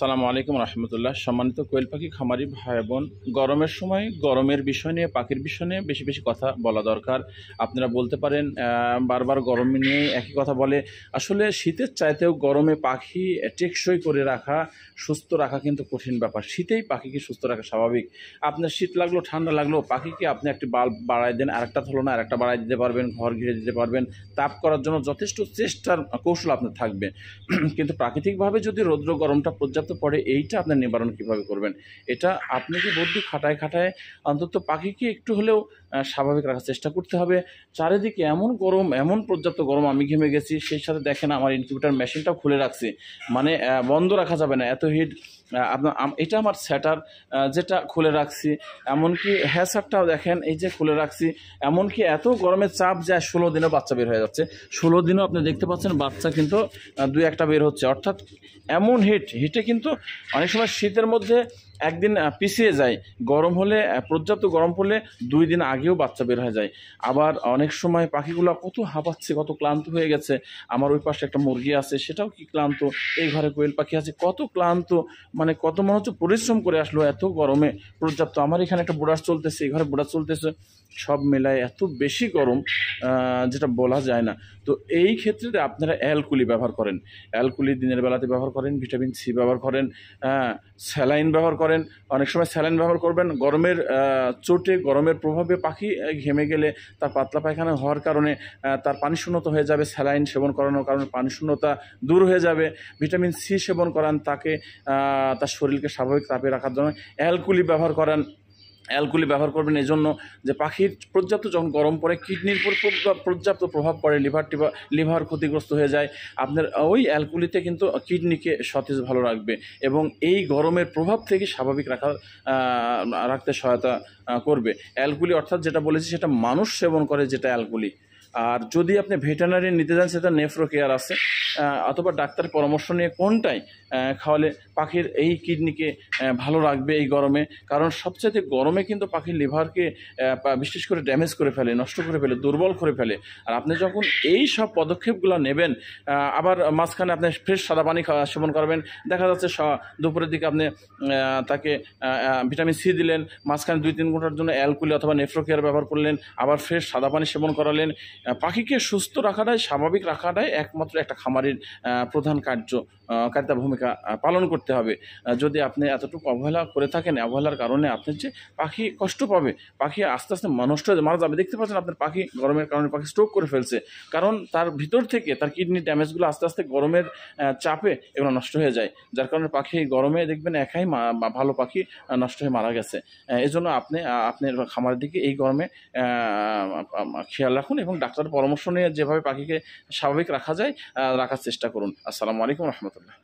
সালামু আলাইকুম রহমতুল্লাহ। সম্মানিত কোয়েল পাখি খামারি ভাই বোন, গরমের সময় গরমের বিষয় নিয়ে, পাখির বিষয় নিয়ে বেশি বেশি কথা বলা দরকার। আপনারা বলতে পারেন বারবার গরম নিয়ে একই কথা বলে। আসলে শীতের চাইতেও গরমে পাখি টেকসই করে রাখা, সুস্থ রাখা কিন্তু কঠিন ব্যাপার। শীতেই পাখিকে সুস্থ রাখা স্বাভাবিক। আপনার শীত লাগলো, ঠান্ডা লাগলো, পাখিকে আপনি একটি বাল্ব বাড়াই দেন, আরেকটা হলো না আরেকটা বাড়াই দিতে পারবেন, ঘর ঘিরে দিতে পারবেন। তাপ করার জন্য যথেষ্ট চেষ্টার কৌশল আপনার থাকবে। কিন্তু প্রাকৃতিকভাবে যদি রৌদ্র গরমটা পর্যাপ্ত পড়ে, এইটা আপনার নিবারণ কিভাবে করবেন? এটা আপনাকে বুদ্ধি খাটায় খাটায় অন্তত পাখিকে একটু হলেও স্বাভাবিক রাখার চেষ্টা করতে হবে। চারিদিকে এমন গরম, এমন পর্যাপ্ত গরম, আমি ঘেমে গেছি। সেই সাথে দেখেন আমার ইনকিউবেটর মেশিনটাও খুলে রাখছি, মানে বন্ধ রাখা যাবে না, এত হিট। আপনার এটা আমার স্যাটার, যেটা খুলে রাখছি। এমনকি হ্যাসারটাও দেখেন এই যে খুলে রাখছি। এমনকি এত গরমের চাপ যায় 16 দিনেও বাচ্চা বের হয়ে যাচ্ছে। 16 দিনও আপনি দেখতে পাচ্ছেন বাচ্চা কিন্তু দুই একটা বের হচ্ছে। অর্থাৎ এমন হিটে কিন্তু অনেক সময় শীতের মধ্যে একদিন পিছিয়ে যায়, গরম হলে পর্যাপ্ত গরম পড়লে 2 দিন আগেও বাচ্চা বের হয়ে যায়। আবার অনেক সময় পাখিগুলো কত হাঁপাচ্ছে, কত ক্লান্ত হয়ে গেছে। আমার ওই পাশে একটা মুরগি আছে, সেটাও কি ক্লান্ত। এই ঘরে কোয়েল পাখি আছে, কত ক্লান্ত, মানে কত মনে হচ্ছে পরিশ্রম করে আসলো এত গরমে পর্যাপ্ত। আমার এখানে একটা বুড়াস চলতেছে, এই ঘরে বুড়াস চলতেছে, সব মেলায় এত বেশি গরম যেটা বলা যায় না। তো এই ক্ষেত্রে আপনারা অ্যালকুলি ব্যবহার করেন, অ্যালকুলি দিনের বেলাতে ব্যবহার করেন, ভিটামিন সি ব্যবহার করেন, স্যালাইন ব্যবহার করেন। অনেক সময় স্যালাইন ব্যবহার করবেন গরমের চোটে, গরমের প্রভাবে পাখি ঘেমে গেলে তার পাতলা পায়খানা হওয়ার কারণে তার পানি শূন্যতা হয়ে যাবে। স্যালাইন সেবন করানোর কারণে পানি শূন্যতা দূর হয়ে যাবে। ভিটামিন সি সেবন করান তাকে, তার শরীরকে স্বাভাবিক তাপে রাখার জন্য অ্যালকুলি ব্যবহার করান। অ্যালকুলি ব্যবহার করবেন এই জন্য যে পাখির পর্যাপ্ত যখন গরম পড়ে কিডনির উপর পর্যাপ্ত প্রভাব পড়ে, লিভার ক্ষতিগ্রস্ত হয়ে যায়। আপনার ওই অ্যালকুলিতে কিন্তু কিডনিকে সতেজ ভালো রাখবে এবং এই গরমের প্রভাব থেকে স্বাভাবিক রাখতে সহায়তা করবে। অ্যালকুলি অর্থাৎ যেটা বলেছি সেটা মানুষ সেবন করে, যেটা অ্যালকুলি। আর যদি আপনি ভেটেরিনারি নিতে যান, সেটা নেফ্রো কেয়ার আছে, অথবা ডাক্তারের পরামর্শ নিয়ে কোনটাই খাওয়ালে পাখির এই কিডনিকে ভালো রাখবে এই গরমে। কারণ সবচেয়ে গরমে কিন্তু পাখির লিভারকে বিশেষ করে ড্যামেজ করে ফেলে, নষ্ট করে ফেলে, দুর্বল করে ফেলে। আর আপনি যখন এই সব পদক্ষেপগুলো নেবেন, আবার মাঝখানে আপনি ফ্রেশ সাদা পানি সেবন করবেন। দেখা যাচ্ছে দুপুরের দিকে আপনি তাকে ভিটামিন সি দিলেন, মাঝখানে 2-3 ঘন্টার জন্য অ্যালকুলি অথবা নেফ্রো কেয়ার ব্যবহার করলেন, আবার ফ্রেশ সাদা পানি সেবন করালেন। পাখিকে সুস্থ রাখাটাই, স্বাভাবিক রাখাটাই একমাত্র একটা খামারের প্রধান কার্যকারিতা ভূমিকা পালন করতে হবে। যদি আপনি এতটুকু অবহেলা করে থাকেন, অবহেলার কারণে আপনার যে পাখি কষ্ট পাবে, পাখি আস্তে আস্তে নষ্ট হয়ে মারা যাবে। দেখতে পাচ্ছেন আপনার পাখি গরমের কারণে পাখি স্ট্রোক করে ফেলছে, কারণ তার ভিতর থেকে তার কিডনি ড্যামেজগুলো আস্তে আস্তে গরমের চাপে এগুলো নষ্ট হয়ে যায়। যার কারণে পাখি গরমে দেখবেন একাই ভালো পাখি নষ্ট হয়ে মারা গেছে। এই জন্য আপনার খামারের দিকে এই গরমে খেয়াল রাখুন এবং ডাক্তারের পরামর্শ নিয়ে যেভাবে পাখিকে স্বাভাবিক রাখা যায় রাখার চেষ্টা করুন। আসসালামু আলাইকুম রহমতুল্লাহ।